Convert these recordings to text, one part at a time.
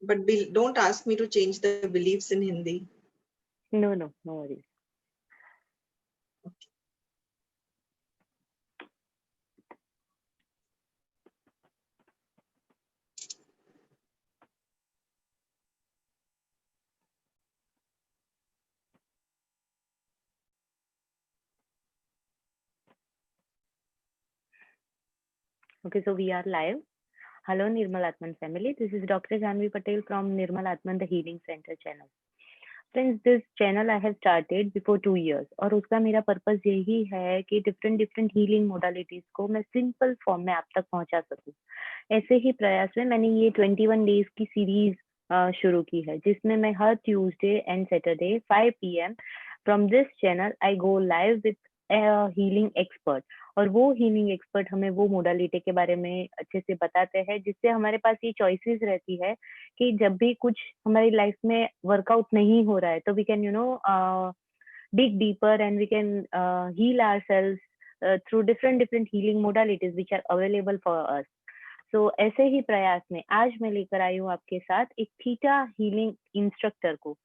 But don't ask me to change the beliefs in Hindi. No, no, no worries. Okay, so we are live. Hello, Nirmal Atman family. This is Dr. Jhannavi Patel from Nirmal Atman, the Healing Center channel. Friends, this channel I have started before 2 years और उसका मेरा purpose यही है कि different healing modalities को मैं simple form में आप तक पहुंचा सकूं। ऐसे ही प्रयास में मैंने ये 21 डेज की सीरीज शुरू की है, जिसमें मैं हर Tuesday and Saturday 5 PM from this channel I go live with healing expert, और वो हीलिंग एक्सपर्ट हमें वो मोडालिटी के बारे में अच्छे से बताते हैं, जिससे हमारे पास ये चॉइसेस रहती है कि जब भी कुछ हमारी लाइफ में वर्कआउट नहीं हो रहा है तो we can dig deeper and we can heal ourselves through different healing modalities which are available for us. So ऐसे ही प्रयास में आज मैं लेकर आई हूँ आपके साथ एक थीटा हीलिंग इंस्ट्रक्टर को,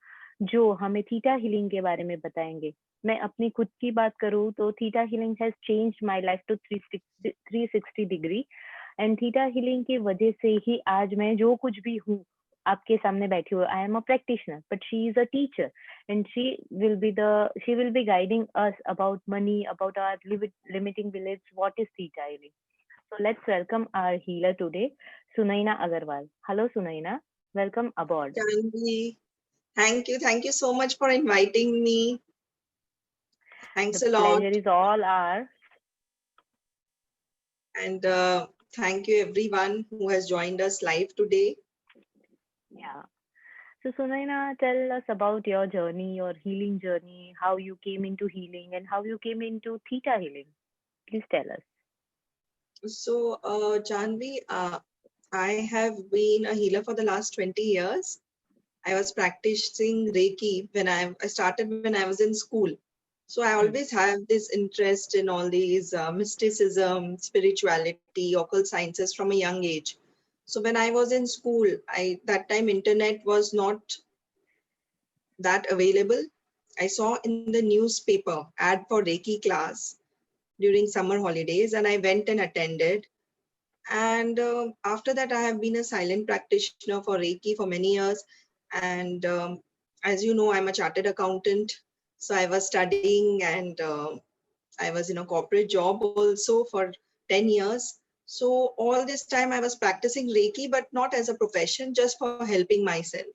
जो हमें थीटा हीलिंग के बारे में बताएंगे। मैं अपनी खुद की बात करूँ तो theta healing has changed my life to 360 degree, and theta healing की वजह से ही आज मैं जो कुछ भी हूँ आपके सामने बैठी हुई। I am a practitioner but she is a teacher and she will be guiding us about money, about our limiting beliefs, what is theta healing. So let's welcome our healer today, Sunaina Agarwal. Hello Sunaina, welcome aboard. Janvi, thank you so much for inviting me. Thanks The a lot. pleasure is all ours. And thank you everyone who has joined us live today. Yeah. So Sunaina, tell us about your journey, your healing journey, how you came into healing and how you came into theta healing. Please tell us. So, Janvi, I have been a healer for the last 20 years. I was practicing Reiki when I started when I was in school. So I always have this interest in all these mysticism, spirituality, occult sciences from a young age. So when I was in school, that time internet was not that available. I saw in the newspaper ad for Reiki class during summer holidays, and I went and attended. And after that, I have been a silent practitioner for Reiki for many years. And as you know, I'm a chartered accountant. So I was studying and I was in a corporate job also for 10 years. So all this time I was practicing Reiki, but not as a profession, just for helping myself.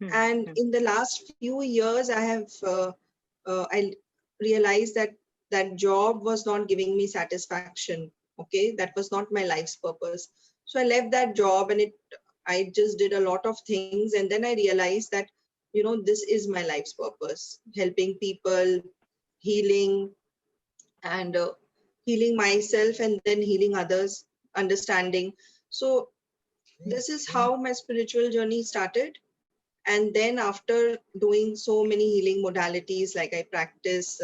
And in the last few years, I realized that that job was not giving me satisfaction. Okay, that was not my life's purpose. So I left that job, and I just did a lot of things, and then I realized that this is my life's purpose: helping people, healing, and healing myself, and then healing others, understanding. So this is how my spiritual journey started. And then after doing so many healing modalities, like I practice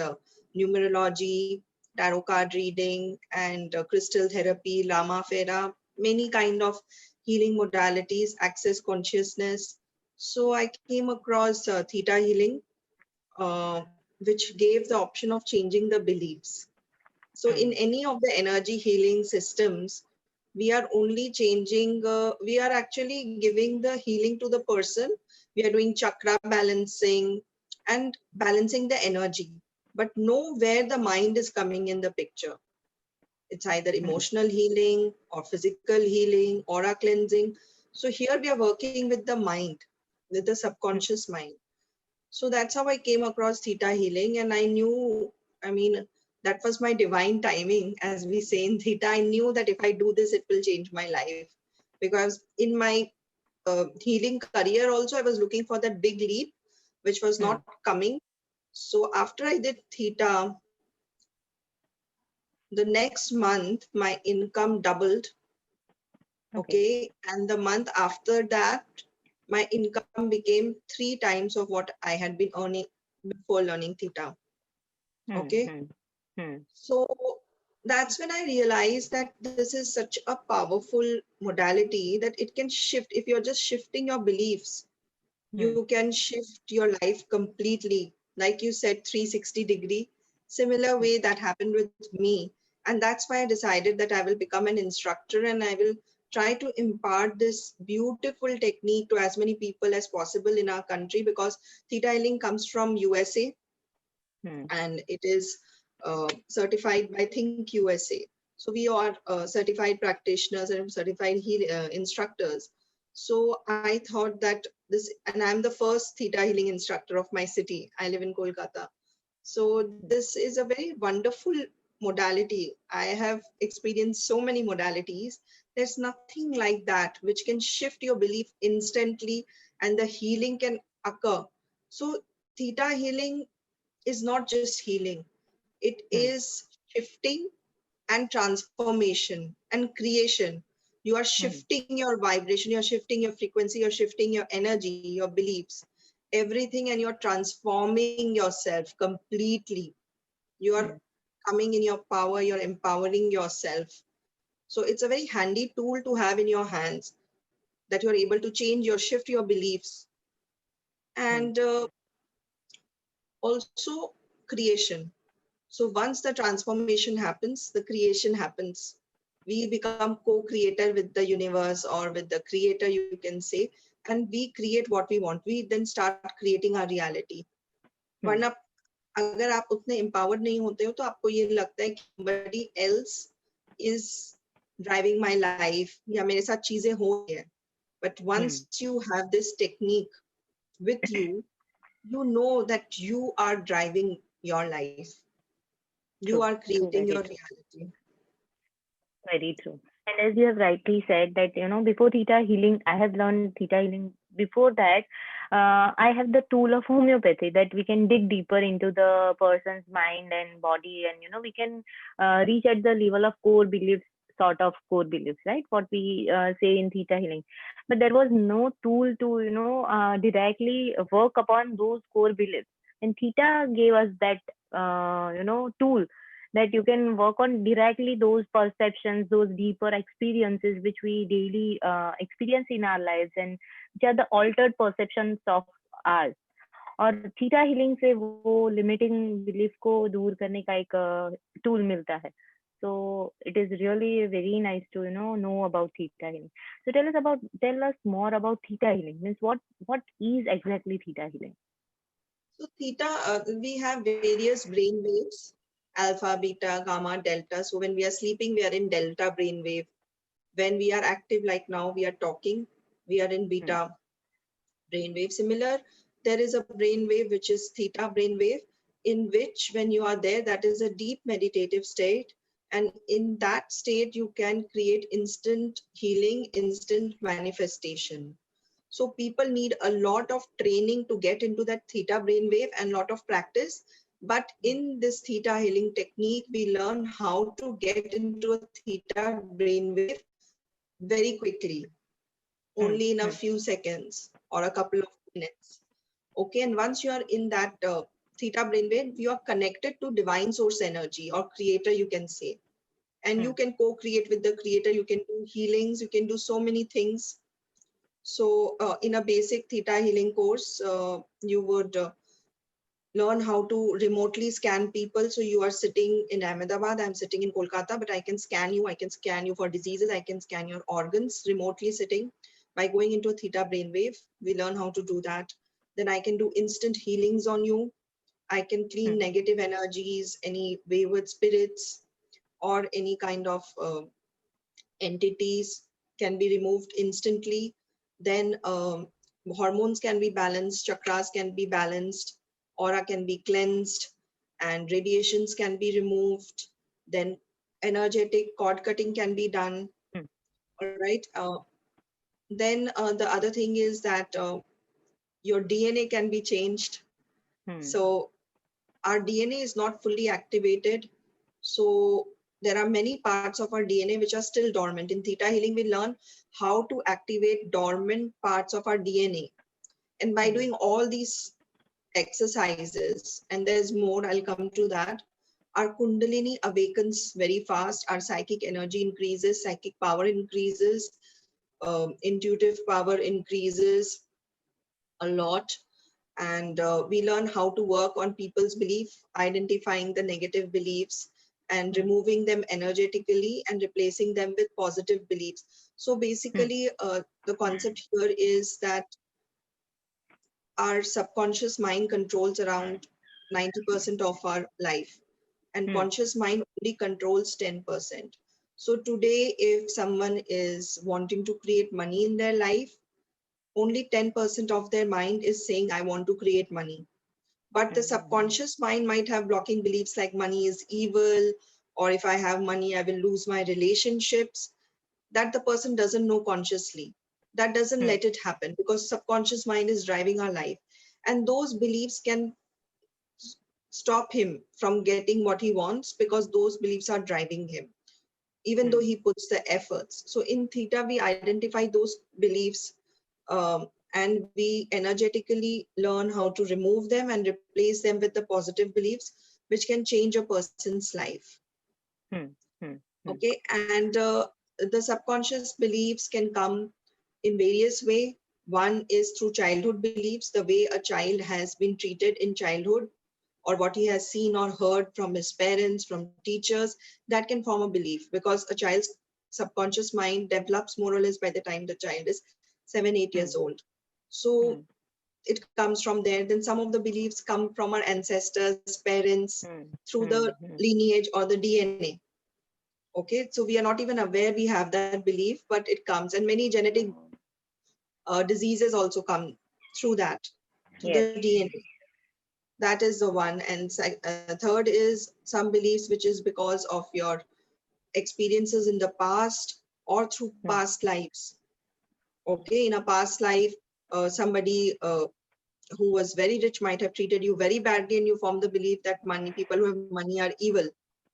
numerology, tarot card reading, and crystal therapy, lama fera, many kind of healing modalities, access consciousness. So I came across theta healing, which gave the option of changing the beliefs. So in any of the energy healing systems, we are only changing, we are actually giving the healing to the person. We are doing chakra balancing and balancing the energy, but know where the mind is coming in the picture. It's either emotional healing or physical healing, aura cleansing. So here we are working with the mind, with the subconscious mind. So that's how I came across theta healing. And I knew, I mean, that was my divine timing, as we say in theta. I knew that if I do this, it will change my life. Because in my healing career also, I was looking for that big leap, which was not coming. So after I did theta, the next month, my income doubled. Okay. And the month after that, my income became 3 times of what I had been earning before learning theta. Okay. So that's when I realized that this is such a powerful modality that it can shift. If you're just shifting your beliefs, Hmm. you can shift your life completely. Like you said, 360-degree. Similar Hmm. way that happened with me. And that's why I decided that I will become an instructor and I will try to impart this beautiful technique to as many people as possible in our country, because theta healing comes from USA Hmm. and it is certified by Think USA. So we are certified practitioners and certified instructors. So I thought that this, and I'm the first theta healing instructor of my city. I live in Kolkata. So this is a very wonderful modality. I have experienced so many modalities. There's nothing like that which can shift your belief instantly and the healing can occur. So theta healing is not just healing, it Hmm. is shifting and transformation and creation. You are Hmm. shifting your vibration, you're shifting your frequency, you're shifting your energy, your beliefs, everything, and you're transforming yourself completely. You are Hmm. coming in your power, you're empowering yourself. So it's a very handy tool to have in your hands, that you're able to change your shift your beliefs. Hmm. And also creation. So once the transformation happens, the creation happens. We become co-creator with the universe or with the creator, you can say, and we create what we want. We then start creating our reality. Hmm. वरना अगर आप उतने empowered नहीं होते हो तो आपको ये लगता है कि somebody else is driving my life या मेरे साथ चीजें हो रही है. But Hmm. once you have this technique with you, you know that you are driving your life. You True. are True. creating Very your true. reality. Very true. And as you have rightly said that, before theta healing, I have learned theta healing. Before that, I have the tool of homeopathy that we can dig deeper into the person's mind and body, and we can reach at the level of core beliefs, sort of core beliefs, right? What we say in theta healing. But there was no tool to directly work upon those core beliefs. And theta gave us that tool that you can work on directly those perceptions, those deeper experiences which we daily experience in our lives, and which are the altered perceptions of ours. और theta healing से वो limiting belief को दूर करने का एक tool मिलता है. So it is really very nice to know about theta healing. So tell us more about theta healing. Means what is exactly theta healing? So theta, we have various brain waves, alpha, beta, gamma, delta. So when we are sleeping, we are in delta brain wave. When we are active, like now we are talking, we are in Hmm. beta brain wave. Similar, there is a brain wave which is theta brain wave, in which when you are there, that is a deep meditative state. And in that state, you can create instant healing, instant manifestation. So people need a lot of training to get into that theta brainwave and lot of practice. But in this theta healing technique, we learn how to get into a theta brainwave very quickly, Hmm. only in a Hmm. few seconds or a couple of minutes. Okay, and once you are in that theta brainwave, you are connected to divine source energy or creator, you can say. And Hmm. you can co-create with the creator, you can do healings, you can do so many things. So in a basic theta healing course, you would learn how to remotely scan people. So you are sitting in Ahmedabad, I'm sitting in Kolkata, but I can scan you. I can scan you for diseases. I can scan your organs remotely sitting by going into a theta brainwave. We learn how to do that. Then I can do instant healings on you. I can clean Hmm. negative energies, any wayward spirits, or any kind of entities can be removed instantly. Then hormones can be balanced, chakras can be balanced, aura can be cleansed, and radiations can be removed. Then energetic cord cutting can be done. Hmm. All right. Then the other thing is that your DNA can be changed. Hmm. So our DNA is not fully activated. So there are many parts of our DNA which are still dormant. In theta healing, we learn how to activate dormant parts of our DNA. And by Hmm. doing all these exercises, and there's more, I'll come to that. our kundalini awakens very fast, our psychic energy increases, psychic power increases, intuitive power increases a lot. And we learn how to work on people's belief, identifying the negative beliefs and removing them energetically and replacing them with positive beliefs. So basically, the concept here is that our subconscious mind controls around 90% of our life, and conscious mind only controls 10%. So today, if someone is wanting to create money in their life, only 10% of their mind is saying, I want to create money. But the subconscious mind might have blocking beliefs like money is evil, or if I have money, I will lose my relationships, that the person doesn't know consciously. That doesn't let it happen because subconscious mind is driving our life. And those beliefs can stop him from getting what he wants because those beliefs are driving him, even though he puts the efforts. So in Theta, we identify those beliefs, and we energetically learn how to remove them and replace them with the positive beliefs, which can change a person's life. Okay, and the subconscious beliefs can come in various ways. One is through childhood beliefs, the way a child has been treated in childhood, or what he has seen or heard from his parents, from teachers, that can form a belief because a child's subconscious mind develops more or less by the time the child is 7, 8 years old. So it comes from there. Then some of the beliefs come from our ancestors, parents, through the lineage or the DNA. Okay, so we are not even aware we have that belief, but it comes, and many genetic diseases also come through that, through the DNA. That is the one. And third is some beliefs which is because of your experiences in the past or through past lives. Okay, in a past life, somebody who was very rich might have treated you very badly, and you form the belief that people who have money are evil,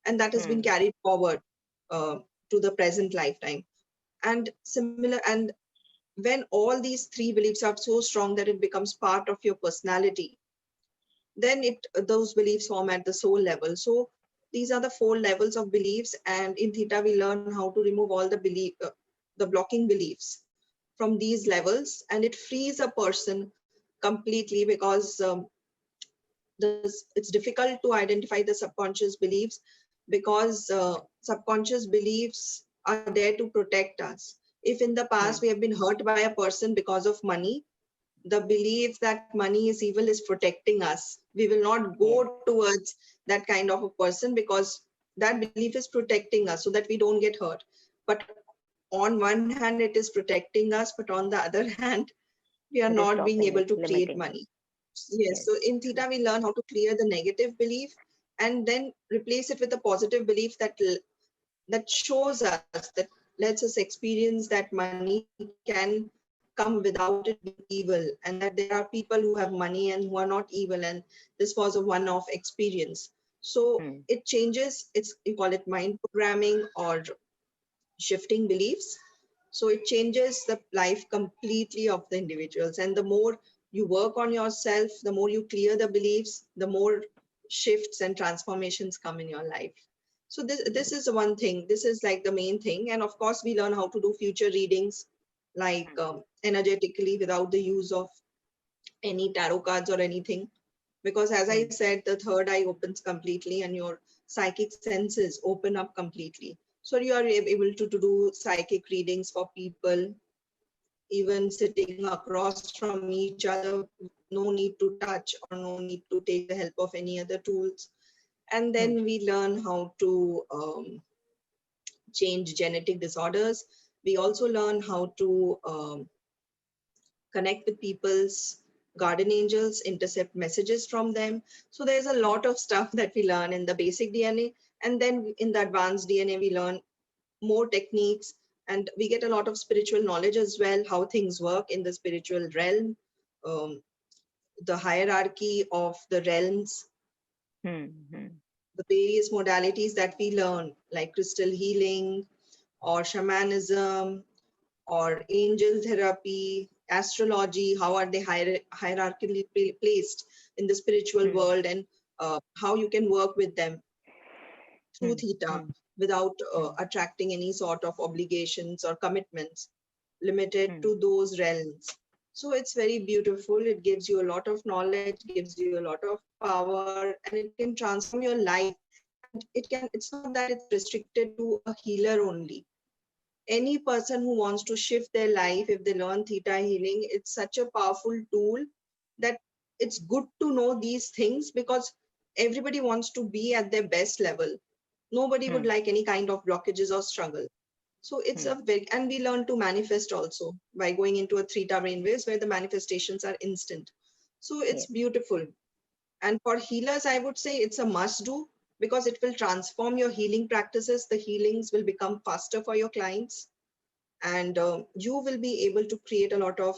and that has been carried forward to the present lifetime. And similar, and when all these three beliefs are so strong that it becomes part of your personality, then those beliefs form at the soul level. So these are the 4 levels of beliefs, and in Theta we learn how to remove all the blocking beliefs from these levels, and it frees a person completely because it's difficult to identify the subconscious beliefs because subconscious beliefs are there to protect us. If in the past we have been hurt by a person because of money, the belief that money is evil is protecting us. We will not go towards that kind of a person because that belief is protecting us so that we don't get hurt. But on one hand, it is protecting us, but on the other hand, we are not being able to create money. Yes. So in Theta, we learn how to clear the negative belief and then replace it with a positive belief that shows us, that lets us experience that money can come without it being evil, and that there are people who have money and who are not evil, and this was a one-off experience. So it changes, you call it mind programming or shifting beliefs. So it changes the life completely of the individuals. And the more you work on yourself, the more you clear the beliefs, the more shifts and transformations come in your life. So this is one thing. This is like the main thing. And of course, we learn how to do future readings, like energetically, without the use of any tarot cards or anything. Because as I said, the third eye opens completely and your psychic senses open up completely. So you are able to do psychic readings for people, even sitting across from each other, no need to touch or no need to take the help of any other tools. And then we learn how to change genetic disorders. We also learn how to connect with people's guardian angels, intercept messages from them. So there's a lot of stuff that we learn in the basic DNA. And then in the advanced DNA, we learn more techniques, and we get a lot of spiritual knowledge as well, how things work in the spiritual realm, um, the hierarchy of the realms, the various modalities that we learn, like crystal healing or shamanism or angel therapy, astrology, how are they hierarchically placed in the spiritual world, and how you can work with them. through Theta without attracting any sort of obligations or commitments limited to those realms. So it's very beautiful. It gives you a lot of knowledge, gives you a lot of power, and it can transform your life. And it's not that it's restricted to a healer only. Any person who wants to shift their life, if they learn Theta healing, it's such a powerful tool that it's good to know these things, because everybody wants to be at their best level. Nobody would like any kind of blockages or struggle. So it's a very, and we learn to manifest also by going into a Theta brainwaves where the manifestations are instant. So it's beautiful. And for healers, I would say it's a must do, because it will transform your healing practices. The healings will become faster for your clients, and you will be able to create a lot of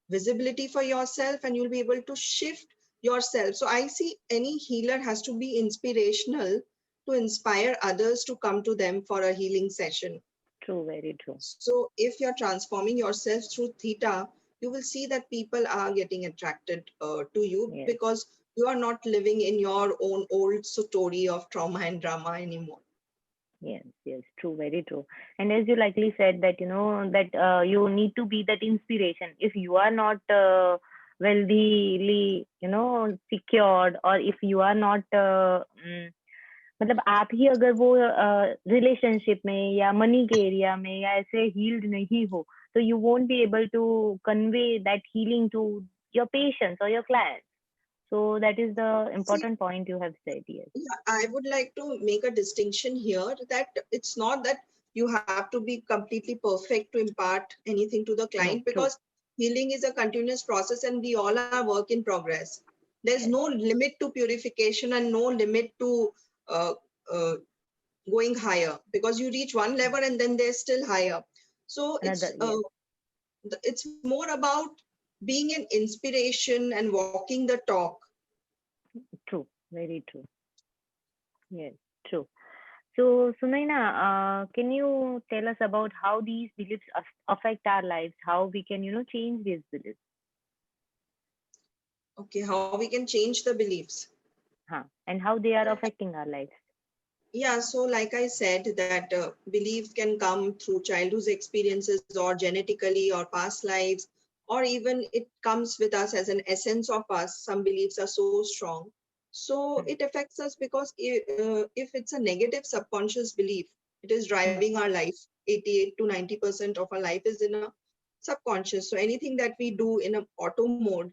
visibility for yourself, and you'll be able to shift yourself. So I see any healer has to be inspirational to inspire others to come to them for a healing session. True, very true. So if you're transforming yourself through Theta, you will see that people are getting attracted to you, because you are not living in your own old story of trauma and drama anymore. Yes, yes, true, very true. And as you likely said that, that you need to be that inspiration. If you are not wealthily, secured, or if you are not मतलब आप ही अगर वो relationship में या money के area में या ऐसे हील्ड नहीं हो, तो you won't be able to convey that healing to your patients or your clients. So that is the important point you have said. Yes. Yeah, I would like to make a distinction here that it's not that you have to be completely perfect to impart anything to the client, because healing is a continuous process and we all are work in progress. There's no limit to purification and no limit to uh, uh, going higher, because you reach one level and then there's still higher. So it's more about being an inspiration and walking the talk. True, very true. Yes, true. So, Sunaina, can you tell us about how these beliefs affect our lives? How we can, change these beliefs? Okay, how we can change the beliefs. And how they are affecting our lives. Yeah, so like I said, that belief can come through childhood experiences or genetically or past lives, or even it comes with us as an essence of us. Some beliefs are so strong. So it affects us because if it's a negative subconscious belief, it is driving our life. 88 to 90% of our life is in a subconscious. So anything that we do in an auto mode,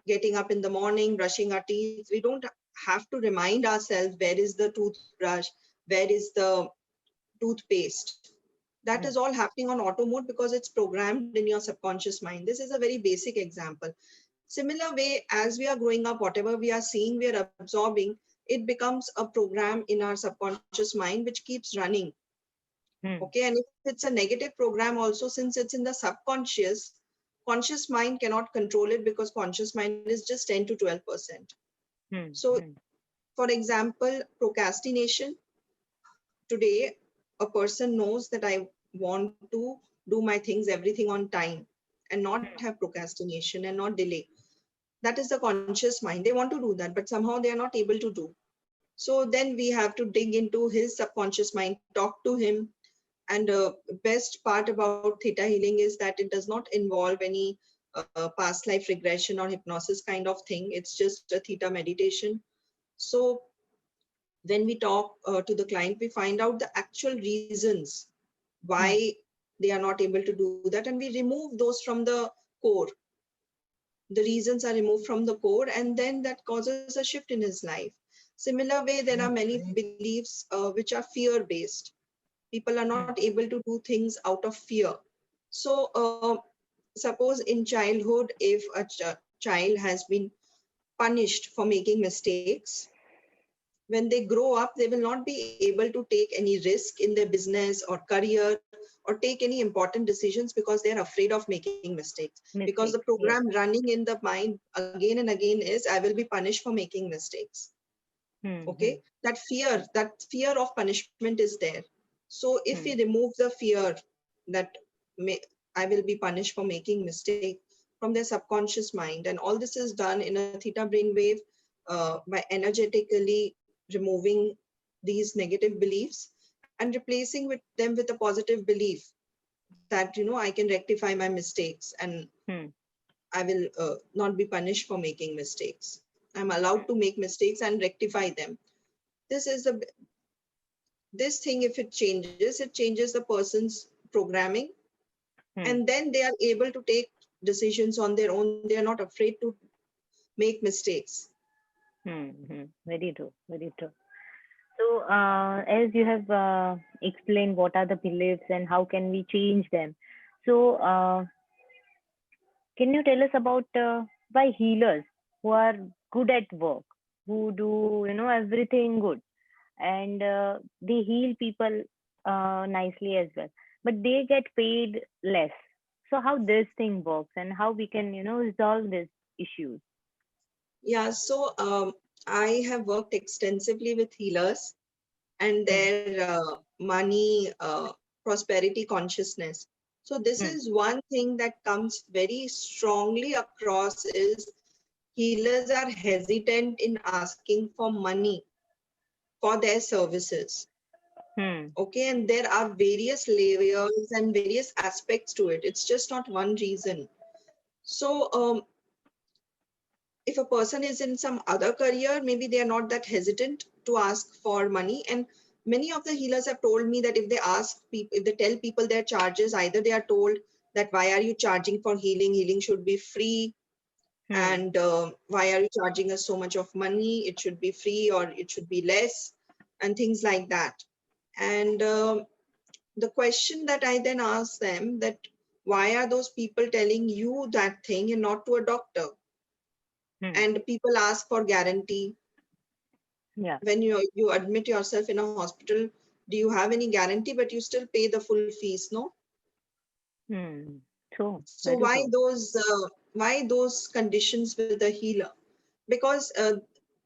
getting up in the morning, brushing our teeth, we don't have to remind ourselves where is the toothbrush, where is the toothpaste. That is all happening on auto mode because it's programmed in your subconscious mind. This is a very basic example. Similar way, as we are growing up, whatever we are seeing, we are absorbing, it becomes a program in our subconscious mind which keeps running. Okay, and if it's a negative program also, since it's in the subconscious, conscious mind cannot control it because conscious mind is just 10 to 12%. So, for example, procrastination. Today, a person knows that I want to do my things, everything on time, and not have procrastination and not delay. That is the conscious mind. They want to do that, but somehow they are not able to do. So then we have to dig into his subconscious mind, talk to him. And best part about Theta healing is that it does not involve any past life regression or hypnosis kind of thing. It's just a Theta meditation. So when we talk to the client, we find out the actual reasons why they are not able to do that, and we remove those from the core. The reasons are removed from the core, and then that causes a shift in his life. Similar way, there are many beliefs which are fear based. People are not able to do things out of fear. So suppose in childhood, if a child has been punished for making mistakes, when they grow up, they will not be able to take any risk in their business or career or take any important decisions because they are afraid of making mistakes. Because the program running in the mind again and again is, I will be punished for making mistakes. Okay, that fear of punishment is there. So if we remove the fear that I will be punished for making mistake from their subconscious mind, and all this is done in a theta brainwave by energetically removing these negative beliefs and replacing them with a positive belief that, I can rectify my mistakes and Hmm. I will not be punished for making mistakes. I'm allowed to make mistakes and rectify them. This is the this thing, if it changes the person's programming, Hmm. and then they are able to take decisions on their own. They are not afraid to make mistakes. Hmm. Hmm. Very true. Very true. So, as you have explained, what are the beliefs and how can we change them? So, can you tell us about why healers who are good at work, who do everything good, and they heal people nicely as well, but they get paid less? So, how this thing works and how we can resolve these issues? Yeah, so I have worked extensively with healers and Hmm. their money prosperity consciousness. So this Hmm. is one thing that comes very strongly across is healers are hesitant in asking for money for their services. Hmm. Okay, and there are various layers and various aspects to it. It's just not one reason. So if a person is in some other career, maybe they are not that hesitant to ask for money. And many of the healers have told me that if they ask people, if they tell people their charges, either they are told that why are you charging for healing? Healing should be free. Hmm. And why are you charging us so much of money? It should be free or it should be less, and things like that. And the question that I then ask them that why are those people telling you that thing and not to a doctor? Hmm. And people ask for guarantee. Yeah. When you admit yourself in a hospital, do you have any guarantee? But you still pay the full fees, no? Hmm. True. So Very true. why those conditions with the healer? Because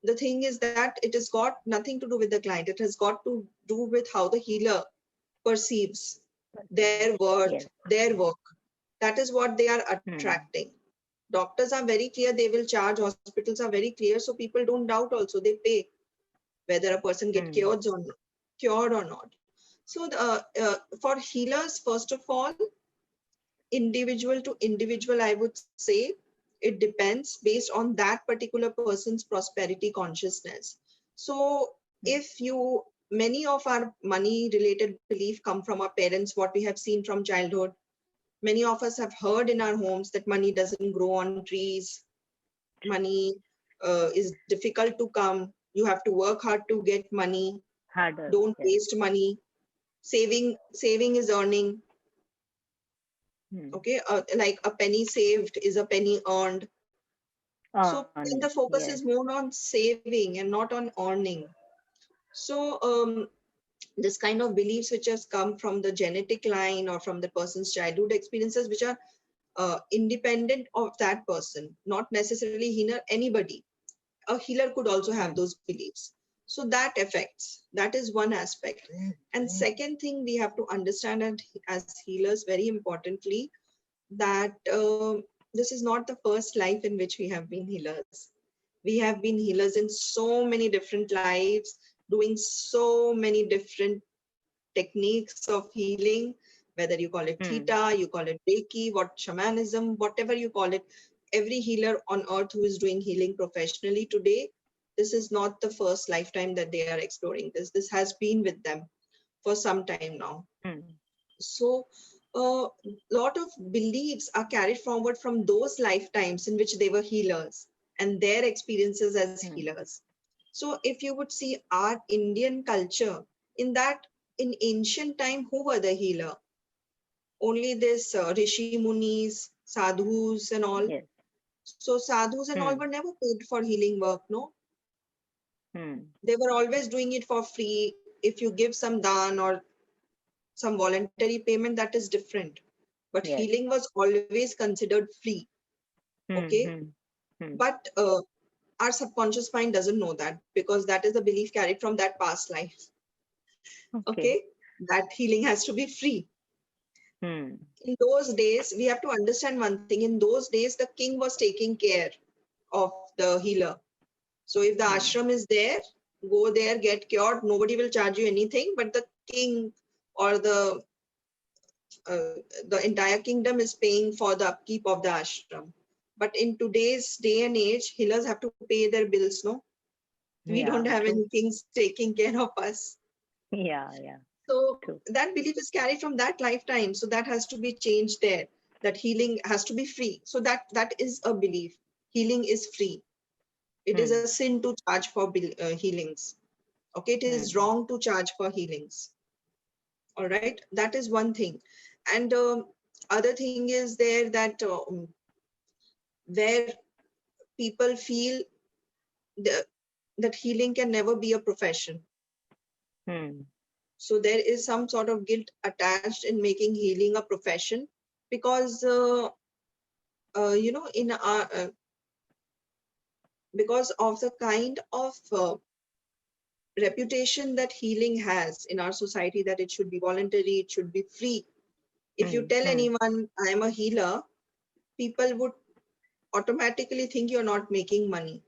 the thing is that it has got nothing to do with the client. It has got to do with how the healer perceives their worth, Yes. their work. That is what they are Hmm. attracting. Doctors are very clear, they will charge. Hospitals are very clear, so people don't doubt also, they pay whether a person get Hmm. cured or not. So for healers, first of all, individual to individual, I would say it depends based on that particular person's prosperity consciousness. So Hmm. if you many of our money related belief come from our parents, what we have seen from childhood. Many of us have heard in our homes that money doesn't grow on trees. Money is difficult to come. You have to work hard to get money. Harder. Don't Yes. waste money. Saving is earning. Hmm. Okay, like a penny saved is a penny earned. So On. then the Yes. focus is more on saving and not on earning. So this kind of beliefs which has come from the genetic line or from the person's childhood experiences, which are independent of that person, not necessarily healer, anybody. A healer could also Hmm. have those beliefs. So that affects, that is one aspect. And second thing we have to understand, and as healers, very importantly, that this is not the first life in which we have been healers. We have been healers in so many different lives, doing so many different techniques of healing, whether you call it Hmm. Theta, you call it Reiki, what shamanism, whatever you call it. Every healer on earth who is doing healing professionally today, this is not the first lifetime that they are exploring this. This has been with them for some time now. Hmm. So a lot of beliefs are carried forward from those lifetimes in which they were healers and their experiences as Hmm. healers. So if you would see our Indian culture, in that, in ancient time, who were the healer? Only this rishi munis, sadhus and all. Yes. So sadhus and all Hmm. were never paid for healing work, no? Hmm. They were always doing it for free. If you give some dan or some voluntary payment, that is different. But Yes. healing was always considered free. Hmm. Okay. Hmm. Hmm. But our subconscious mind doesn't know that, because that is a belief carried from that past life. Okay. Okay. That healing has to be free. Hmm. In those days, we have to understand one thing. In those days, the king was taking care of the healer. So if the Hmm. ashram is there, go there, get cured, nobody will charge you anything, but the king or uh, the entire kingdom is paying for the upkeep of the ashram. But in today's day and age, healers have to pay their bills, no? We don't Yeah, have any true. kings taking care of us. Yeah, yeah, So true. that belief is carried from that lifetime. So that has to be changed there. That healing has to be free. So that is a belief. Healing is free. It is a Hmm. sin to charge for healings. Okay, it is Hmm. wrong to charge for healings. All right, that is one thing. And other thing is there that where people feel the, that healing can never be a profession. Hmm. So there is some sort of guilt attached in making healing a profession because in our because of the kind of reputation that healing has in our society, that it should be voluntary, it should be free. If you Hmm. tell Hmm. anyone I am a healer, people would automatically think you're not making money.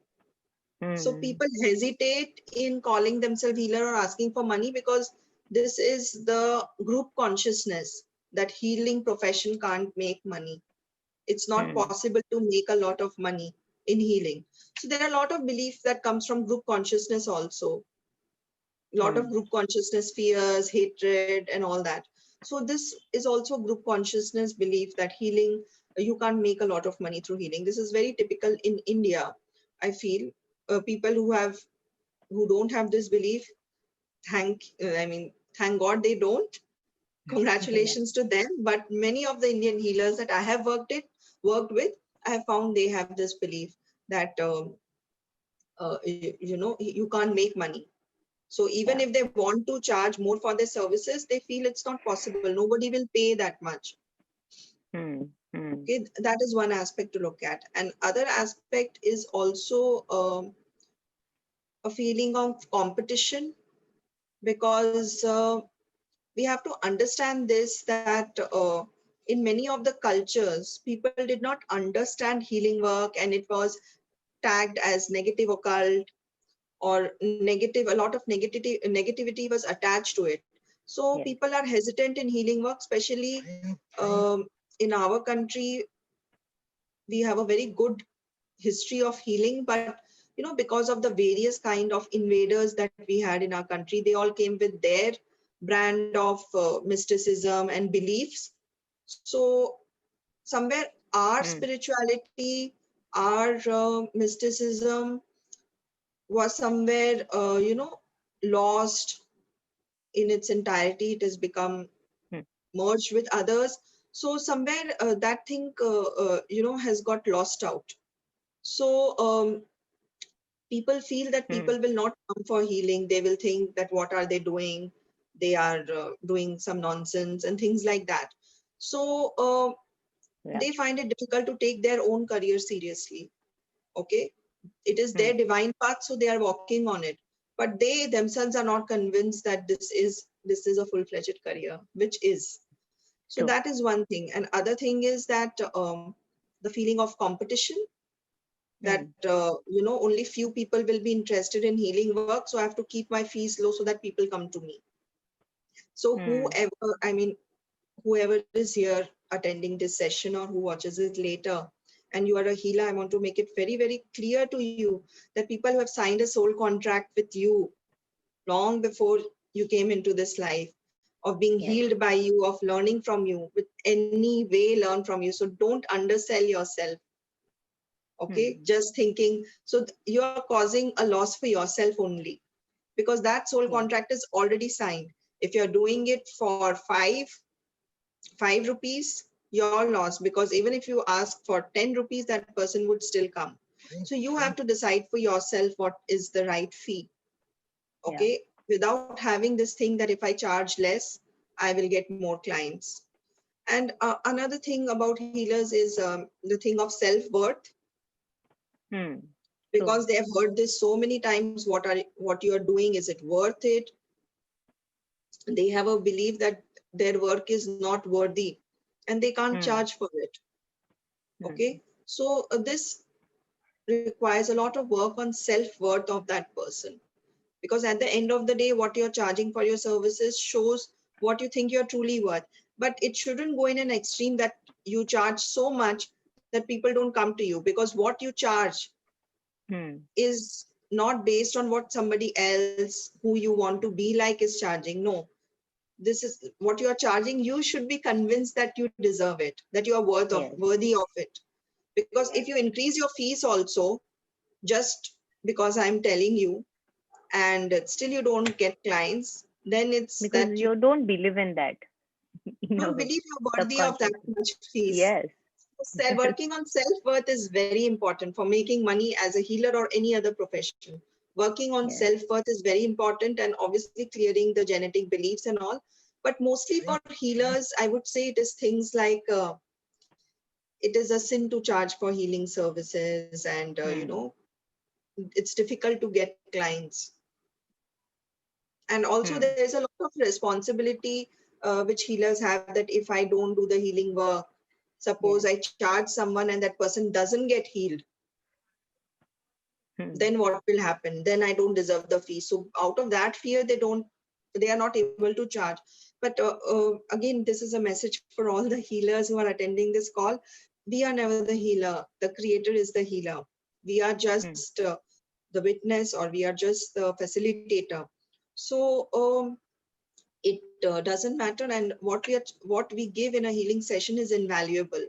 So Hmm. people hesitate in calling themselves healer or asking for money because this is the group consciousness that healing profession can't make money. It's not Hmm. possible to make a lot of money in healing. So there are a lot of belief that comes from group consciousness also. A lot of Hmm. group consciousness fears, hatred, and all that. So this is also group consciousness belief that healing, you can't make a lot of money through healing. This is very typical in India. I feel people who don't have this belief, thank God they don't. Yeah. Congratulations to them. But many of the Indian healers that I have worked with, I have found they have this belief that you can't make money. So even Yeah. if they want to charge more for their services, they feel it's not possible. Nobody will pay that much. Hmm. Hmm. Okay, that is one aspect to look at. And other aspect is also a feeling of competition because we have to understand this that in many of the cultures, people did not understand healing work and it was tagged as negative occult or negative, a lot of negativity was attached to it. So Yes. people are hesitant in healing work, especially in our country. We have a very good history of healing, but because of the various kind of invaders that we had in our country, they all came with their brand of mysticism and beliefs. So somewhere our Hmm. spirituality, our mysticism was somewhere lost in its entirety. It has become Hmm. merged with others. So somewhere that thing has got lost out. So people feel that Hmm. people will not come for healing. They will think that what are they doing? They are doing some nonsense and things like that. So Yeah. they find it difficult to take their own career seriously. Okay, it is Hmm. their divine path, so they are walking on it. But they themselves are not convinced that this is a full-fledged career, which is. So True. that is one thing. And other thing is that the feeling of competition, that Hmm. only few people will be interested in healing work, so I have to keep my fees low so that people come to me. So Hmm. whoever is here attending this session or who watches it later, and you are a healer, I want to make it very, very clear to you that people who have signed a soul contract with you long before you came into this life, of being Yes. healed by you, of learning from you, with any way learn from you. So don't undersell yourself. Okay, Hmm. just thinking. So you are causing a loss for yourself only, because that soul Yeah. contract is already signed. If you're doing it for five rupees, you're lost, because even if you ask for 10 rupees, that person would still come. So you have to decide for yourself what is the right fee. Yeah. Okay, without having this thing that if I charge less, I will get more clients. And another thing about healers is the thing of self-worth, Hmm. True. because they have heard this so many times. What you are doing, is it worth it? They have a belief that their work is not worthy and they can't Hmm. charge for it. Hmm. Okay, so this requires a lot of work on self-worth of that person. because at the end of the day, what you're charging for your services shows what you think you're truly worth. But it shouldn't go in an extreme that you charge so much that people don't come to you, because what you charge is not based on what somebody else who you want to be like is charging. No, this is what you are charging. You should be convinced that you deserve it, that you are Yes. worthy of it. Because if you increase your fees also, just because I'm telling you, and still you don't get clients, then it's Because that you you don't believe in that in a don't way, believe you're worthy of that subconsciously. much fees. Yes. Yes. Working on self-worth is very important for making money as a healer or any other profession. Working on Yes. self-worth is very important, and obviously clearing the genetic beliefs and all. But mostly for healers, I would say it is things like it is a sin to charge for healing services, and it's difficult to get clients. And also there is a lot of responsibility which healers have, that if I don't do the healing work, suppose Yes. I charge someone and that person doesn't get healed, then what will happen? Then I don't deserve the fee. So out of that fear, they are not able to charge. But again, this is a message for all the healers who are attending this call. We are never the healer. The creator is the healer. We are just the witness, or we are just the facilitator. So it doesn't matter, and what we give in a healing session is invaluable,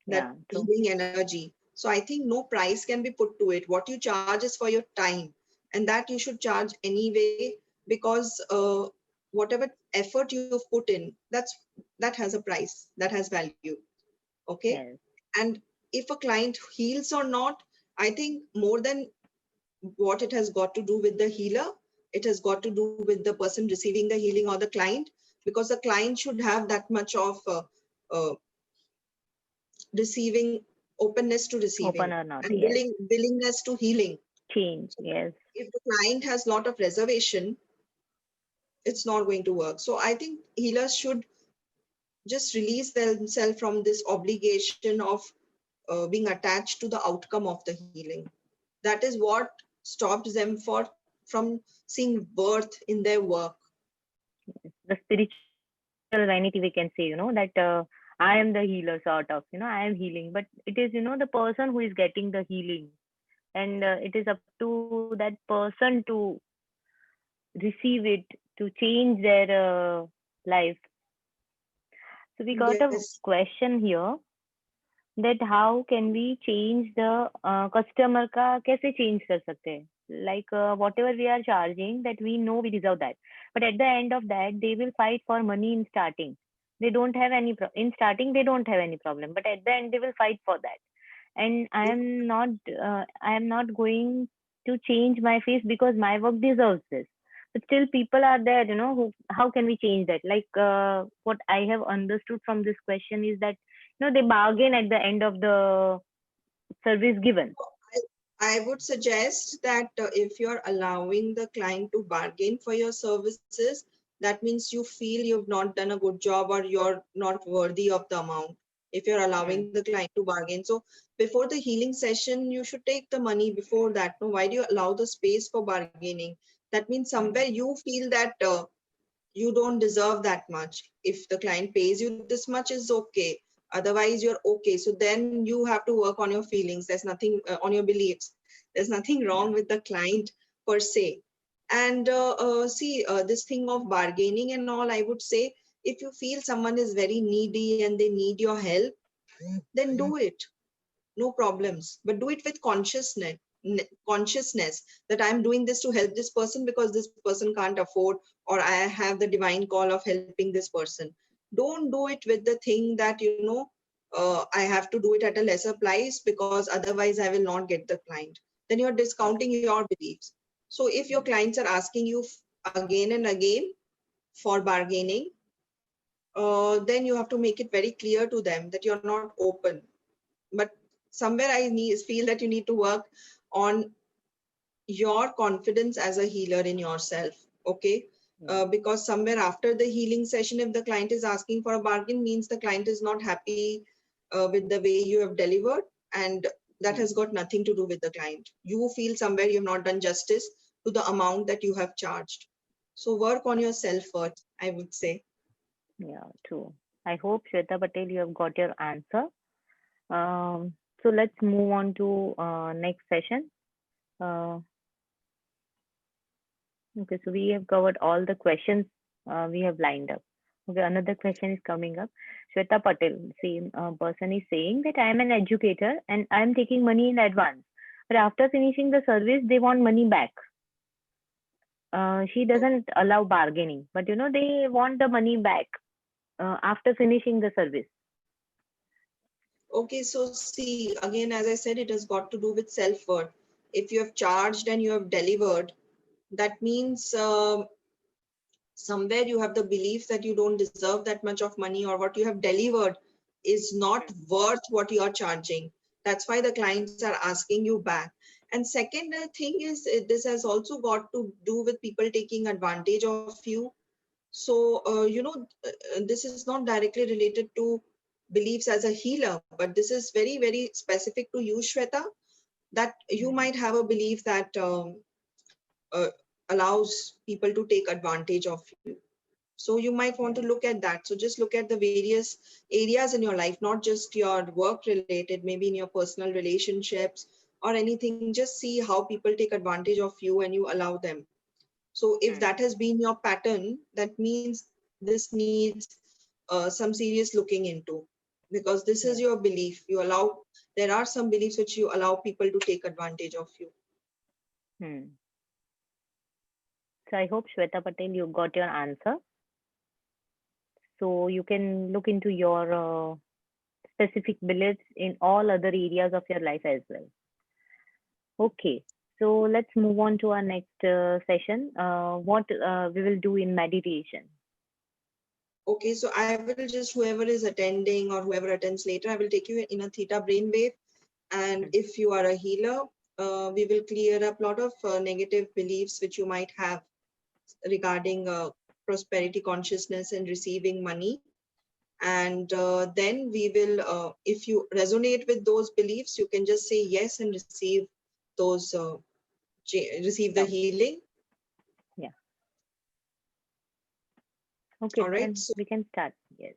that Yeah, true. healing energy. So I think no price can be put to it. What you charge is for your time, and that you should charge anyway, because whatever effort you've put in, that has a price, that has value. Okay. Yes. And if a client heals or not, I think more than what it has got to do with the healer, it has got to do with the person receiving the healing or the client, because the client should have that much of uh, receiving, openness to Open receiving, or not. and Yes. willingness to healing. Change. So Yes. if the client has a lot of reservation, it's not going to work. So I think healers should just release themselves from this obligation of being attached to the outcome of the healing. That is what stops them from seeing worth in their work. The spiritual vanity, we can say, that I am the healer, sort of, I am healing. But it is, the person who is getting the healing. And it is up to that person to receive it, to change their life. So we got a Yes. question here, that how can we change the customer का कैसे change कर सकते हैं, like whatever we are charging, that we know we deserve that, but at the end of that they will fight for money in starting. They don't have any in starting they don't have any problem, but at the end they will fight for that. And I am not going to change my face because my work deserves this. But still people are there, who, how can we change that? Like what I have understood from this question is that they bargain at the end of the service given. I would suggest that if you're allowing the client to bargain for your services, that means you feel you've not done a good job, or you're not worthy of the amount. If you're allowing Hmm. the client to bargain. So before the healing session, you should take the money before that. No, why do you allow the space for bargaining? That means somewhere Hmm. you feel that you don't deserve that much. If the client pays you this much, is okay. Otherwise, you're okay. So then you have to work on your feelings. There's nothing on your beliefs. There's nothing wrong Yeah. with the client per se. And see, this thing of bargaining and all, I would say, if you feel someone is very needy and they need your help, then do it, no problems, but do it with consciousness that I'm doing this to help this person because this person can't afford, or I have the divine call of helping this person. Don't do it with the thing that I have to do it at a lesser price because otherwise I will not get the client. Then you're Yes. discounting your beliefs. So if your Yes. clients are asking you again and again for bargaining, then you have to make it very clear to them that you're not open. But somewhere I feel that you need to work on your confidence as a healer in yourself. Okay. Yes. Because somewhere after the healing session, if the client is asking for a bargain, means the client is not happy with the way you have delivered, and that has Hmm. got nothing to do with the client. You feel somewhere you've not done justice to the amount that you have charged. So work on your self-worth, I would say. Yeah, true. I hope Shweta Patel, you have got your answer. So let's move on to next session. Uh, okay, so we have covered all the questions we have lined up. Okay, another question is coming up. Shweta Patel, same person is saying that I am an educator and I am taking money in advance. But after finishing the service, they want money back. She doesn't allow bargaining, but they want the money back after finishing the service. Okay, so see, again, as I said, it has got to do with self-worth. If you have charged and you have delivered, that means somewhere you have the belief that you don't deserve that much of money, or what you have delivered is not worth what you are charging. That's why the clients are asking you back. And second thing is, this has also got to do with people taking advantage of you. So this is not directly related to beliefs as a healer, but this is very, very specific to you, Shweta, that you Mm. might have a belief that uh, allows people to take advantage of you. So you might want to Yeah. look at that. So just look at the various areas in your life, not just your work related, maybe in your personal relationships or anything. Just see how people take advantage of you and you allow them. So if Mm. that has been your pattern, that means this needs some serious looking into, because this is Yeah. your belief. You allow, there are some beliefs which you allow people to take advantage of you. Hmm. So I hope Shweta Patel, you got your answer. So you can look into your specific beliefs in all other areas of your life as well. Okay. So let's move on to our next session. What we will do in meditation. Okay, so I will just, whoever is attending or whoever attends later, I will take you in a theta brainwave. And Hmm. if you are a healer, we will clear up a lot of negative beliefs which you might have regarding prosperity consciousness and receiving money. And then we will, if you resonate with those beliefs, you can just say yes and receive those, receive the Yeah. healing. Yeah. Okay. All right. Then So we can start. Yes.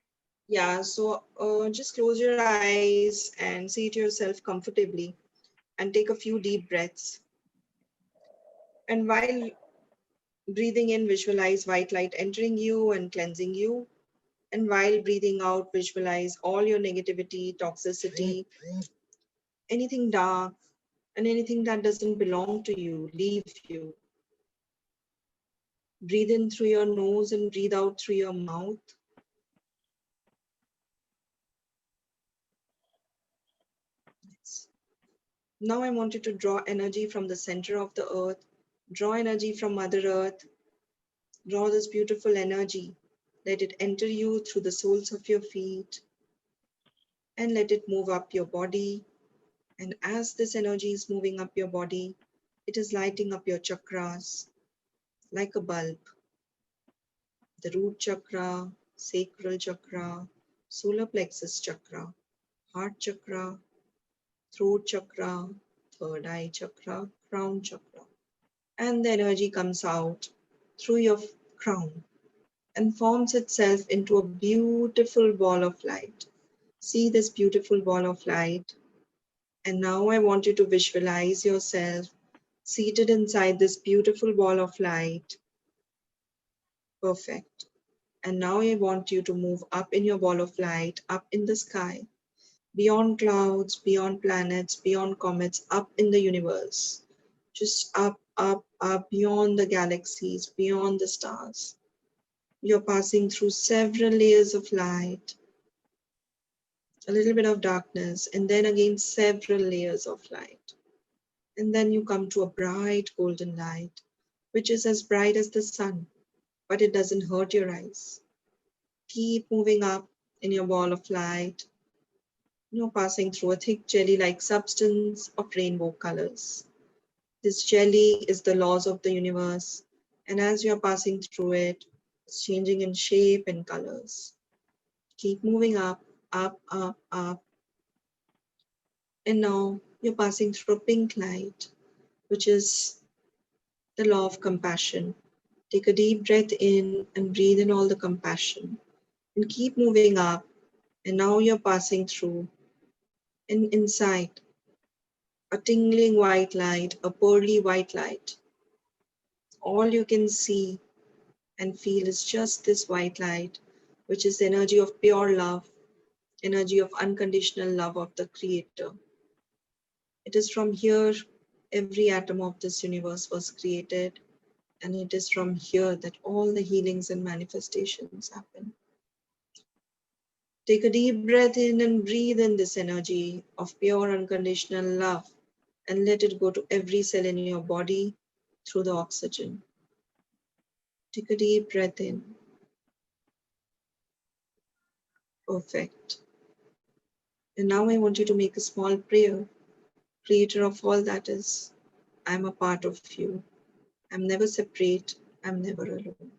yeah, so just close your eyes and seat yourself comfortably and take a few deep breaths. And while breathing in, visualize white light entering you and cleansing you. And while breathing out, visualize all your negativity, toxicity, anything dark, and anything that doesn't belong to you, leave you. Breathe in through your nose and breathe out through your mouth. Yes. Now I want you to draw energy from the center of the earth. Draw energy from Mother Earth. Draw this beautiful energy. Let it enter you through the soles of your feet and let it move up your body. And as this energy is moving up your body, it is lighting up your chakras like a bulb. The root chakra, sacral chakra, solar plexus chakra, heart chakra, throat chakra, third eye chakra, crown chakra. And the energy comes out through your crown and forms itself into a beautiful ball of light. See this beautiful ball of light. And now I want you to visualize yourself seated inside this beautiful ball of light. Perfect. And now I want you to move up in your ball of light, up in the sky, beyond clouds, beyond planets, beyond comets, up in the universe. Just up, up, up, beyond the galaxies, beyond the stars. You're passing through several layers of light, a little bit of darkness, and then again several layers of light. And then you come to a bright golden light, which is as bright as the sun, but it doesn't hurt your eyes. Keep moving up in your ball of light. You're passing through a thick jelly-like substance of rainbow colors. This jelly is the laws of the universe, and as you're passing through it, it's changing in shape and colors. Keep moving up, up, up, up, and now you're passing through a pink light, which is the law of compassion. Take a deep breath in and breathe in all the compassion. And keep moving up. And now you're passing through. And inside, a tingling white light, a pearly white light. All you can see and feel is just this white light, which is the energy of pure love, energy of unconditional love of the Creator. It is from here every atom of this universe was created, and it is from here that all the healings and manifestations happen. Take a deep breath in and breathe in this energy of pure unconditional love and let it go to every cell in your body through the oxygen. Take a deep breath in. Perfect. And now I want you to make a small prayer. Creator of all that is, I'm a part of you. I'm never separate. I'm never alone.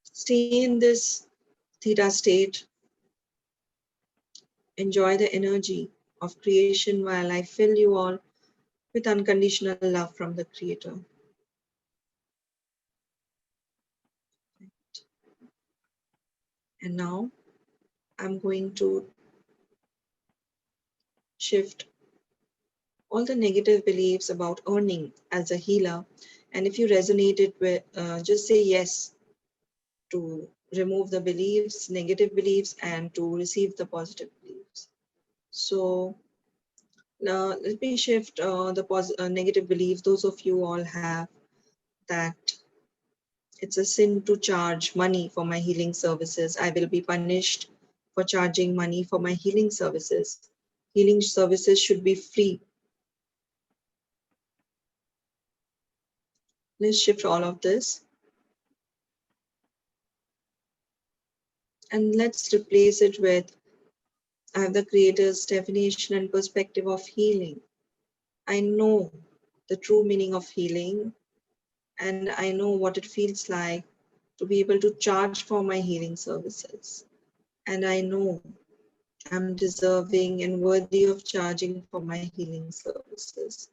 Stay in this Theta state. Enjoy the energy of creation while I fill you all with unconditional love from the Creator. And now I'm going to shift all the negative beliefs about earning as a healer. And if you resonated with, just say yes to remove the beliefs, negative beliefs, and to receive the positive beliefs. So now let me shift the negative beliefs those of you all have, that it's a sin to charge money for my healing services. I will be punished for charging money for my healing services. Healing services should be free. Let's shift all of this. And let's replace it with, I have the Creator's definition and perspective of healing. I know the true meaning of healing, and I know what it feels like to be able to charge for my healing services. And I know I'm deserving and worthy of charging for my healing services,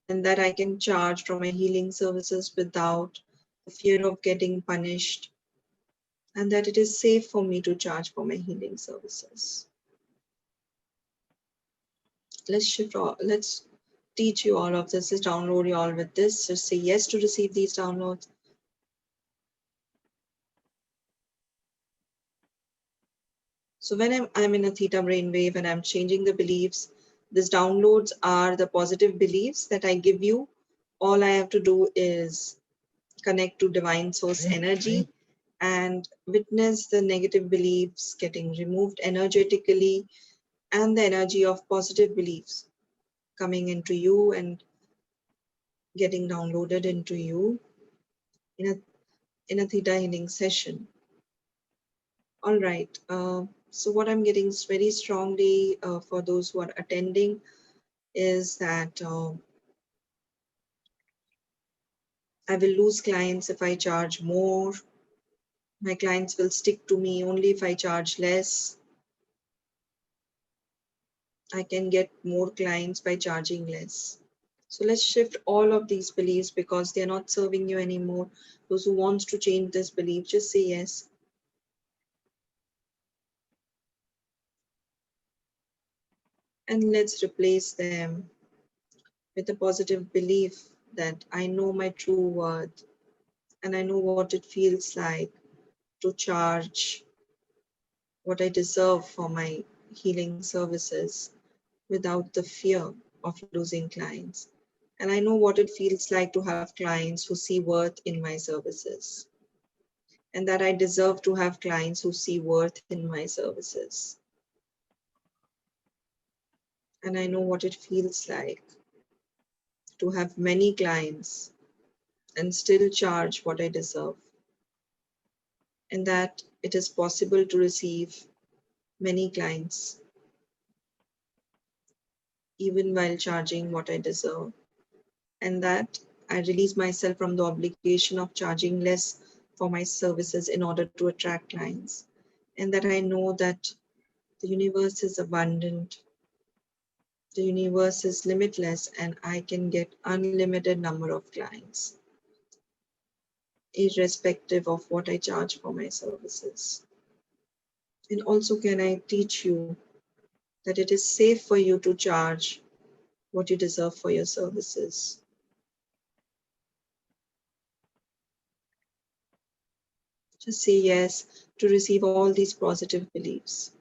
and that I can charge for my healing services without the fear of getting punished, and that it is safe for me to charge for my healing services. Let's teach you all of this. Let's download you all with this. Just say yes to receive these downloads. So when I'm in a theta brainwave and I'm changing the beliefs, these downloads are the positive beliefs that I give you. All I have to do is connect to divine source energy and witness the negative beliefs getting removed energetically, and the energy of positive beliefs coming into you and getting downloaded into you in a theta healing session. All right. So what I'm getting very strongly for those who are attending is that I will lose clients if I charge more. My clients will stick to me only if I charge less. I can get more clients by charging less. So let's shift all of these beliefs because they're not serving you anymore. Those who wants to change this belief, just say yes. And let's replace them with a positive belief that I know my true worth and I know what it feels like to charge what I deserve for my healing services without the fear of losing clients. And I know what it feels like to have clients who see worth in my services, and that I deserve to have clients who see worth in my services. And I know what it feels like to have many clients and still charge what I deserve, and that it is possible to receive many clients even while charging what I deserve, and that I release myself from the obligation of charging less for my services in order to attract clients, and that I know that the universe is abundant The universe is limitless and I can get unlimited number of clients, irrespective of what I charge for my services. And also, can I teach you that it is safe for you to charge what you deserve for your services? Just say yes to receive all these positive beliefs.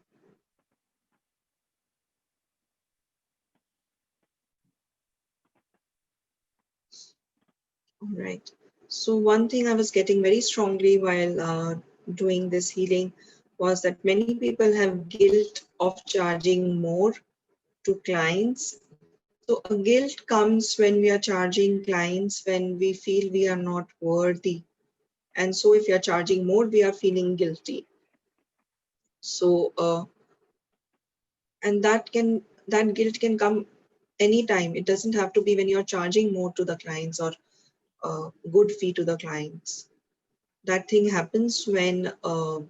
All right. So one thing I was getting very strongly while doing this healing was that many people have guilt of charging more to clients. So a guilt comes when we are charging clients when we feel we are not worthy. And so if we are charging more, we are feeling guilty. So and that guilt can come anytime. It doesn't have to be when you're charging more to the clients or good fee to the clients. That thing happens when uh,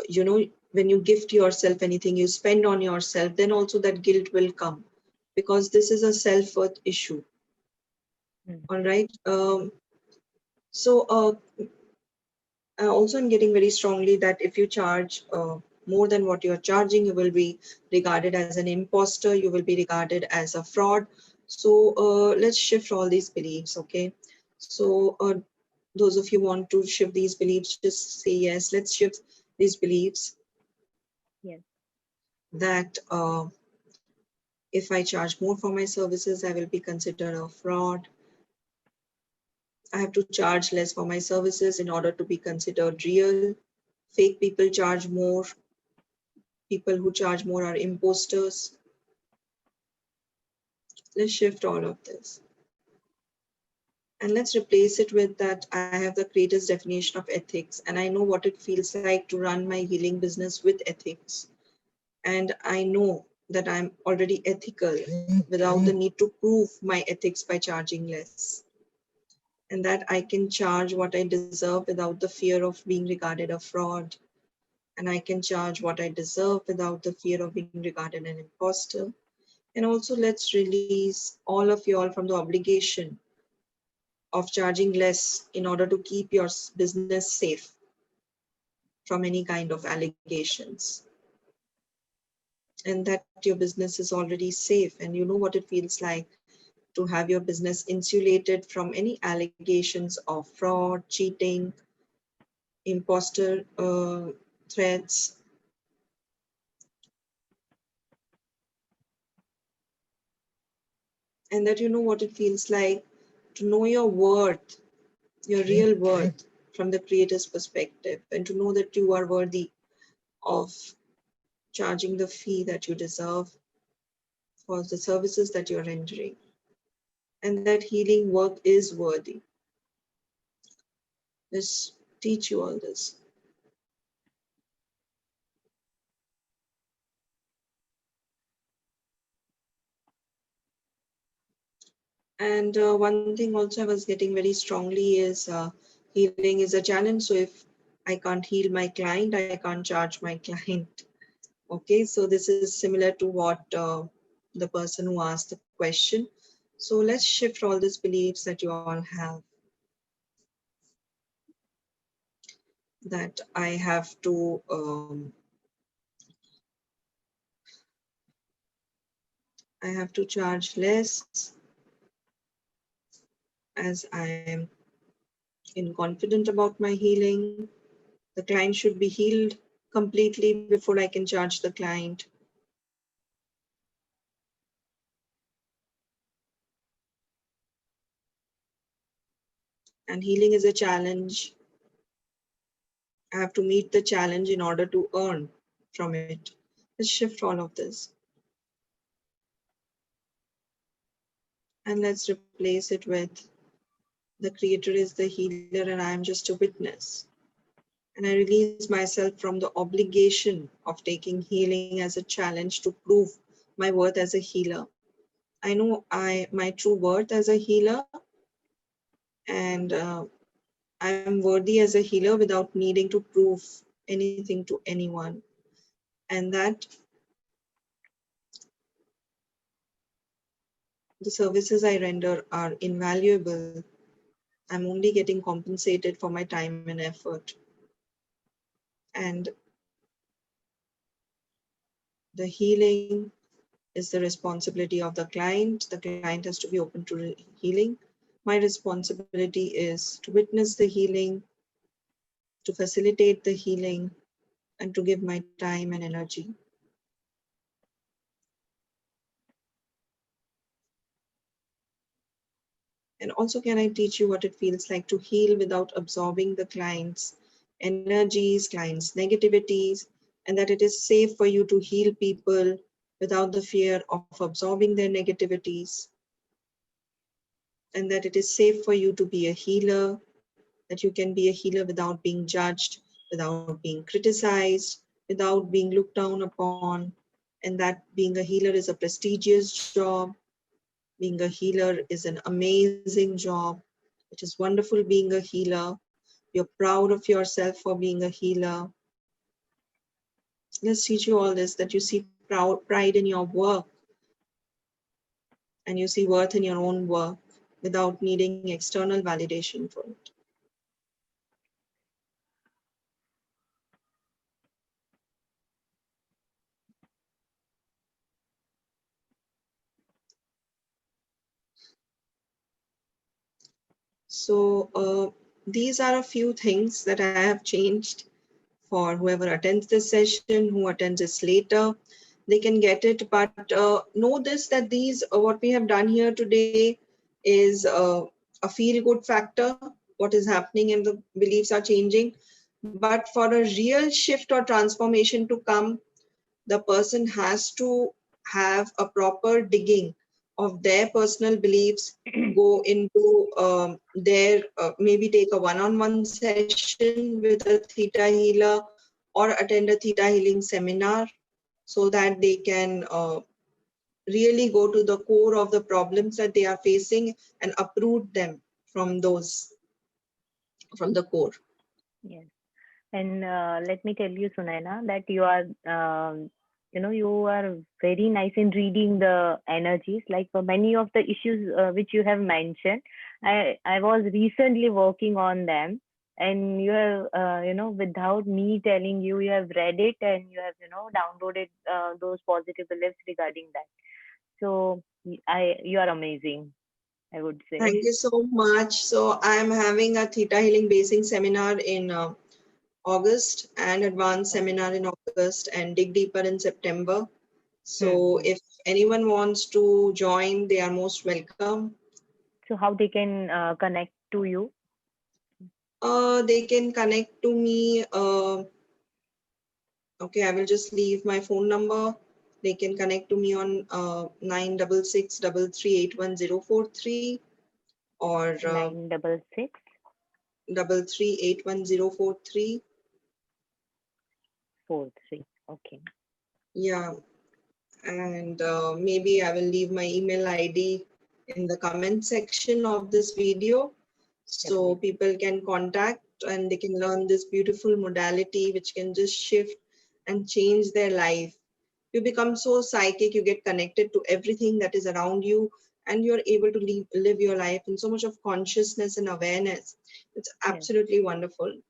you know, when you gift yourself anything, you spend on yourself, then also that guilt will come, because this is a self-worth issue. Mm. All right. So also I'm getting very strongly that if you charge more than what you're charging, you will be regarded as an imposter, you will be regarded as a fraud. So let's shift all these beliefs. Okay. So those of you want to shift these beliefs, just say yes. Let's shift these beliefs Yes. that if I charge more for my services, I will be considered a fraud. I have to charge less for my services in order to be considered real. Fake people charge more. People who charge more are imposters. Let's shift all of this. And let's replace it with that I have the greatest definition of ethics and I know what it feels like to run my healing business with ethics. And I know that I'm already ethical without the need to prove my ethics by charging less. And that I can charge what I deserve without the fear of being regarded a fraud. And I can charge what I deserve without the fear of being regarded an imposter. And also, let's release all of y'all from the obligation of charging less in order to keep your business safe from any kind of allegations. And that your business is already safe and you know what it feels like to have your business insulated from any allegations of fraud, cheating, imposter threats. And that you know what it feels like to know your worth, your real worth from the creator's perspective, and to know that you are worthy of charging the fee that you deserve for the services that you're rendering, and that healing work is worthy. Let's teach you all this. And one thing also I was getting very strongly is healing is a challenge. So if I can't heal my client, I can't charge my client. Okay, so this is similar to what the person who asked the question. So let's shift all these beliefs that you all have, that I have to charge less as I am confident about my healing. The client should be healed completely before I can charge the client. And healing is a challenge. I have to meet the challenge in order to earn from it. Let's shift all of this. And let's replace it with the creator is the healer and I am just a witness. And I release myself from the obligation of taking healing as a challenge to prove my worth as a healer. I know my true worth as a healer, and I'm worthy as a healer without needing to prove anything to anyone. And that The services I render are invaluable. I'm only getting compensated for my time and effort. And the healing is the responsibility of the client. The client has to be open to healing. My responsibility is to witness the healing, to facilitate the healing, and to give my time and energy. And also, can I teach you what it feels like to heal without absorbing the client's energies, client's negativities, and that it is safe for you to heal people without the fear of absorbing their negativities, and that it is safe for you to be a healer, that you can be a healer without being judged, without being criticized, without being looked down upon, and that being a healer is a prestigious job. Being a healer is an amazing job. It is wonderful being a healer. You're proud of yourself for being a healer. Let's teach you all this, that you see pride in your work and you see worth in your own work without needing external validation for it. So, these are a few things that I have changed for whoever attends this session, who attends this later. They can get it, but know this, that these, what we have done here today is a feel good factor. What is happening and the beliefs are changing. But for a real shift or transformation to come, the person has to have a proper digging of their personal beliefs, go into their, maybe take a one-on-one session with a Theta healer or attend a Theta healing seminar, so that they can really go to the core of the problems that they are facing and uproot them from those, from the core. Yes. And let me tell you, Sunaina, that you are, you are very nice in reading the energies. Like for many of the issues which you have mentioned, I was recently working on them, and you have, without me telling you, you have read it and you have, downloaded those positive beliefs regarding that. So you are amazing, I would say. Thank you so much. So I'm having a Theta healing basing seminar in August and advanced Okay. seminar in August and dig deeper in September. So Hmm. if anyone wants to join, they are most welcome. So how they can connect to you? They can connect to me. Okay, I will just leave my phone number. They can connect to me on 966338103 or 966 338103. 43. Okay. Yeah, and maybe I will leave my email ID in the comment section of this video, so Definitely. people can contact and they can learn this beautiful modality which can just shift and change their life. You become so psychic, you get connected to everything that is around you, and you're able to live your life in so much of consciousness and awareness. It's Yes. absolutely wonderful.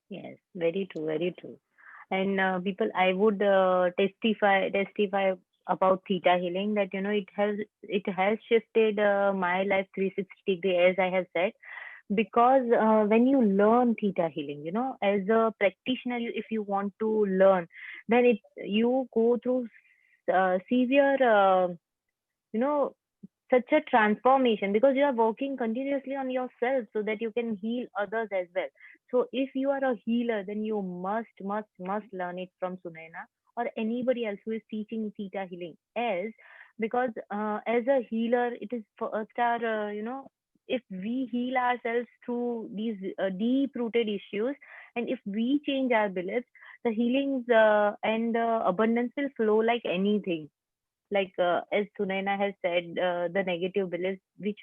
Yes. Very true. Very true. And people, I would testify about theta healing, that it has shifted my life 360 degree, as I have said. Because when you learn theta healing, as a practitioner, if you want to learn, then you go through severe, you know such a transformation, because you are working continuously on yourself so that you can heal others as well. So if you are a healer, then you must learn it from Sunaina or anybody else who is teaching theta healing. As Because as a healer, it is first our, if we heal ourselves through these deep rooted issues, and if we change our beliefs, the healings and abundance will flow like anything. Like as Sunaina has said, the negative beliefs which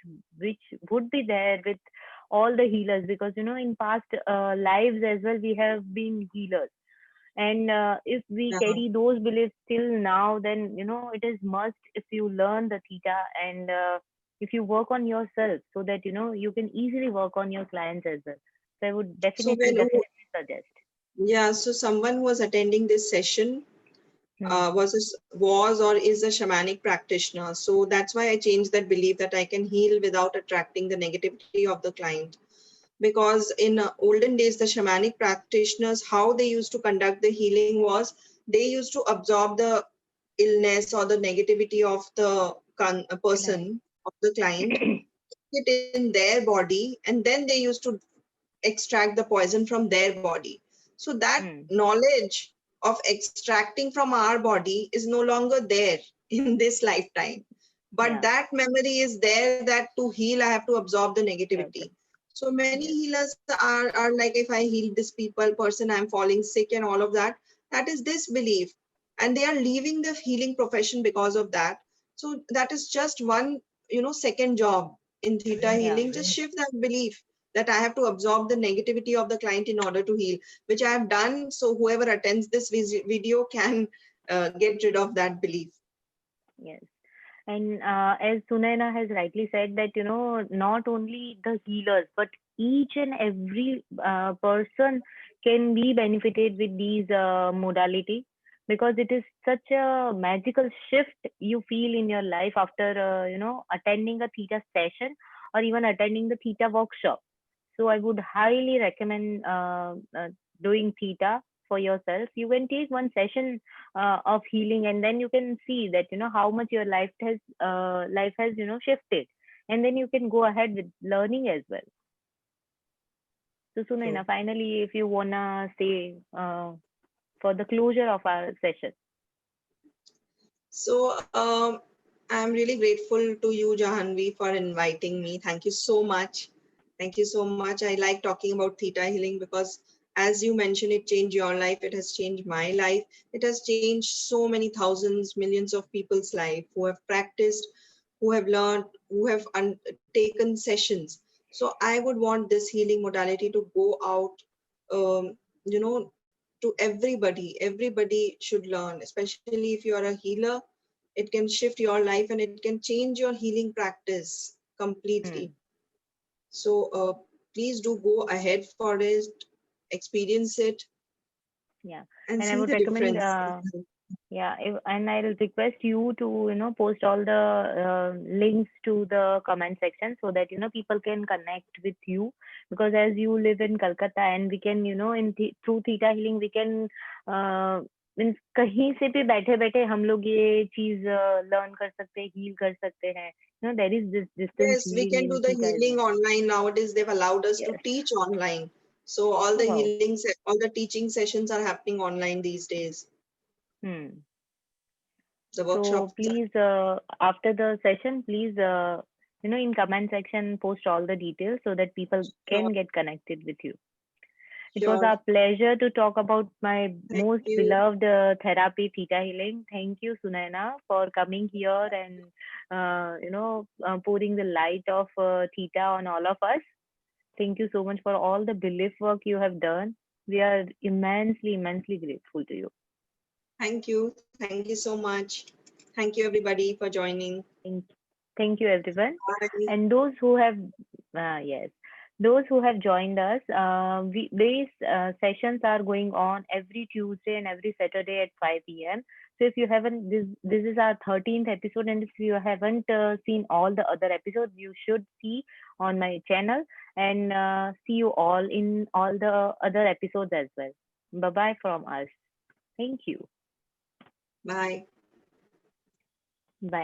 would be there with all the healers, because in past lives as well we have been healers. And if we Yeah. carry those beliefs till now, then it is must if you learn the theta, and if you work on yourself, so that you can easily work on your clients as well. So I would So definitely suggest. yeah, so someone who was attending this session Hmm. was or is a shamanic practitioner. So that's why I changed that belief that I can heal without attracting the negativity of the client. Because in olden days, the shamanic practitioners, how they used to conduct the healing was they used to absorb the illness or the negativity of the Right. person, of the client, it in their body, and then they used to extract the poison from their body. So that Hmm. knowledge of extracting from our body is no longer there in this lifetime. But Yeah. that memory is there that to heal, I have to absorb the Yes. negativity. So many Yes. healers are like, if I heal this person, I'm falling sick and all of that. That is this belief. And they are leaving the healing profession because of that. So that is just one, second job in theta Yeah. healing. Just shift that belief that I have to absorb the negativity of the client in order to heal, which I have done. So whoever attends this video can get rid of that belief. Yes. And as Sunaina has rightly said, that not only the healers, but each and every person can be benefited with these modality, because it is such a magical shift you feel in your life after attending a theta session, or even attending the theta workshop. So I would highly recommend doing theta for yourself. You can take one session of healing, and then you can see that how much your life has shifted, and then you can go ahead with learning as well. So Sunaina, True. finally, if you wanna say for the closure of our session. So I'm really grateful to you, Jahanvi, for inviting me. Thank you so much. Thank you so much. I like talking about theta healing because, as you mentioned, it changed your life. It has changed my life. It has changed so many thousands, millions of people's life who have practiced, who have learned, who have taken sessions. So I would want this healing modality to go out, um, you know, to everybody. Everybody should learn, especially if you are a healer. It can shift your life and it can change your healing practice completely. Hmm. So please do go ahead for it, experience it, Yeah, and and I see would the recommend. difference. Yeah, and I'll request you to post all the links to the comment section, so that people can connect with you, because as you live in Kolkata, and we can through theta healing we can means कहीं से भी बैठे बैठे हम लोग ये चीज learn कर सकते हैं, हील कर सकते हैं. There is this distance Yes, we healing can in do the theta as healing well. online nowadays. They've allowed us to Yes. teach online. So all Oh the wow. all the teaching sessions are happening online these days. Hmm. The So workshops are. please, after the session, please, in comment section, post all the details, so that people Sure, can get connected with you. It was sure. our pleasure to talk about my Thank most you. beloved therapy, Theta Healing. Thank you, Sunaina, for coming here and, pouring the light of Theta on all of us. Thank you so much for all the belief work you have done. We are immensely grateful to you. Thank you. Thank you so much. Thank you, everybody, for joining. Thank, thank you, everyone. Bye. And those who have, yes, those who have joined us, these sessions are going on every Tuesday and every Saturday at 5 p.m. So if you haven't, this is our 13th episode, and if you haven't seen all the other episodes, you should see on my channel, and see you all in all the other episodes as well. Bye bye from us. Thank you. Bye. Bye.